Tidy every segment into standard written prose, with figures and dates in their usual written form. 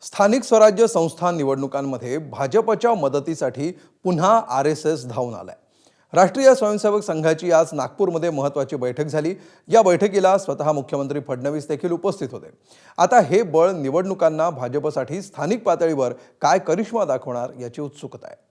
स्थानिक स्वराज्य संस्था निवडणुकांमध्ये भाजपच्या मदतीसाठी पुन्हा आरएसएस धावून आलाय। राष्ट्रीय स्वयंसेवक संघाची आज नागपूरमध्ये महत्त्वाची बैठक झाली। या बैठकीला स्वतः मुख्यमंत्री फडणवीस देखील उपस्थित होते। आता हे बळ निवडणुकांना भाजपसाठी स्थानिक पातळीवर काय करिश्मा दाखवणार याची उत्सुकता आहे।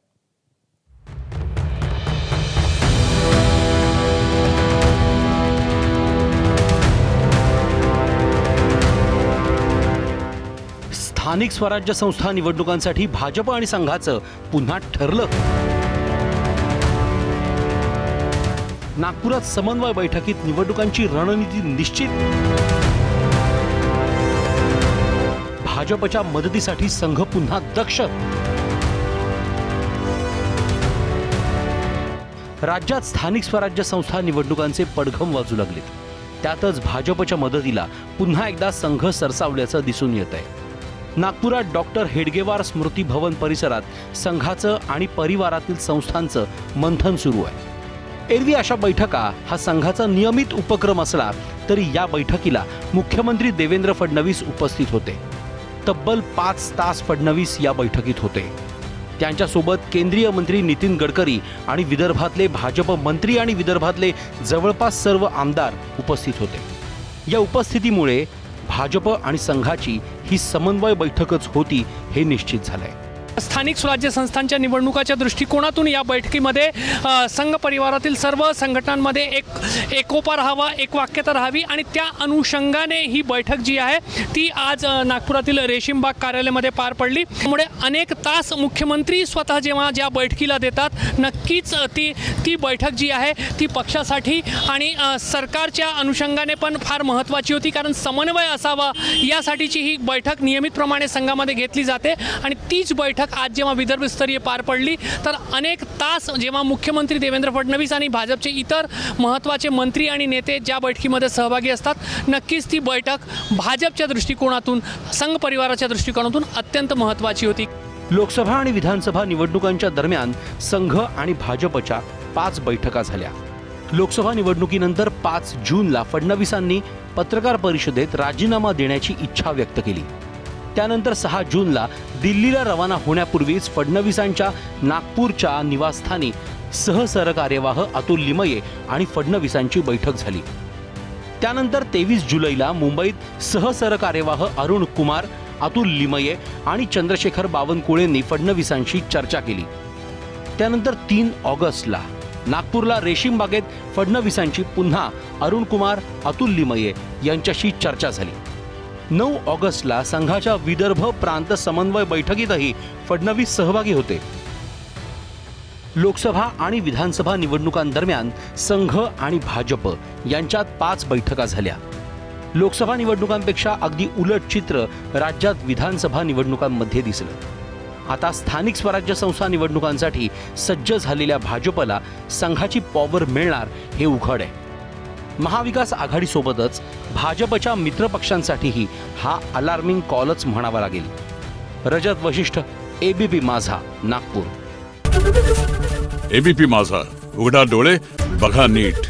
स्थानिक स्वराज्य संस्था निवडणुकांसाठी भाजप आणि संघाचं पुन्हा ठरलं। नागपुरात समन्वय बैठकीत निवडणुकांची रणनीती निश्चित। भाजपच्या मदतीसाठी संघ पुन्हा दक्ष। राज्यात स्थानिक स्वराज्य संस्था निवडणुकांचे पडघम वाजू लागलेत। त्यातच भाजपच्या मदतीला पुन्हा एकदा संघ सरसावल्याचं दिसून येत आहे। नागपुरात डॉक्टर हेडगेवार स्मृती भवन परिसरात संघाचं आणि परिवारातील संस्थांचं मंथन सुरू आहे। एरवी अशा बैठका हा संघाचा नियमित उपक्रम असला तरी या बैठकीला मुख्यमंत्री देवेंद्र फडणवीस उपस्थित होते। तब्बल 5 तास फडणवीस या बैठकीत होते। त्यांच्यासोबत केंद्रीय मंत्री नितीन गडकरी आणि विदर्भातले भाजप मंत्री आणि विदर्भातले जवळपास सर्व आमदार उपस्थित होते। या उपस्थितीमुळे भाजप आणि संघाची ही समन्वय बैठकच होती हे निश्चित झालंय। स्थानिक स्वराज्य संस्थांच्या निवडणुकाच्या दृष्टिकोनातून या बैठकीमध्ये संघ परिवारातील सर्व संघटनांमध्ये एकोपा राहावा, एक वाक्यता राहावी आणि त्या अनुषंगाने ही बैठक जी आहे ती आज नागपुरातील रेशीमबाग कार्यालयामध्ये पार पडली। त्यामुळे अनेक तास मुख्यमंत्री स्वतः जेव्हा ज्या बैठकीला देतात नक्कीच ती बैठक जी आहे ती पक्षासाठी आणि सरकारच्या अनुषंगाने पण फार महत्त्वाची होती, कारण समन्वय असावा यासाठीची ही बैठक नियमितप्रमाणे संघामध्ये घेतली जाते। आणि तीच बैठक आज जेव्हा विदर्भस्तरीय पार पडली तर अनेक तास जेव्हा मुख्यमंत्री देवेंद्र फडणवीस आणि भाजपचे इतर महत्त्वाचे मंत्री आणि नेते ज्या बैठकीमध्ये सहभागी असतात, नक्कीच ती बैठक भाजपच्या दृष्टिकोनातून संघ परिवाराच्या दृष्टिकोनातून अत्यंत महत्त्वाची होती। लोकसभा आणि विधानसभा निवडणुकांच्या दरम्यान संघ आणि भाजपच्या 5 बैठका झाल्या। लोकसभा निवडणुकीनंतर 5 जूनला फडणवीसांनी पत्रकार परिषदेत राजीनामा देण्याची इच्छा व्यक्त केली। त्यानंतर 6 जूनला दिल्लीला रवाना होण्यापूर्वीच फडणवीसांच्या नागपूरच्या निवासस्थानी सहसरकार्यवाह अतुल लिमये आणि फडणवीसांची बैठक झाली। त्यानंतर 23 जुलैला मुंबईत सहसरकार्यवाह अरुण कुमार, अतुल लिमये आणि चंद्रशेखर बावनकुळेंनी फडणवीसांशी चर्चा केली। त्यानंतर 3 ऑगस्टला नागपूरला रेशीमबागेत फडणवीसांची पुन्हा अरुण कुमार, अतुल लिमये यांच्याशी चर्चा झाली। 9 ऑगस्टला संघाच्या विदर्भ प्रांत समन्वय बैठकीतही फडणवीस सहभागी होते। लोकसभा आणि विधानसभा निवडणुकांदरम्यान संघ आणि भाजप यांच्यात 5 बैठका झाल्या। लोकसभा निवडणुकांपेक्षा अगदी उलट चित्र राज्यात विधानसभा निवडणुकांमध्ये दिसलं। आता स्थानिक स्वराज्य संस्था निवडणुकांसाठी सज्ज झालेल्या भाजपला संघाची पॉवर मिळणार हे उघड आहे। महाविकास आघाडीसोबतच भाजपच्या मित्रपक्षांसाठीही हा अलार्मिंग कॉलच म्हणावा लागेल। रजत वशिष्ठ, एबीपी माझा, नागपूर। एबीपी माझा, उघडा डोळे बघा नीट।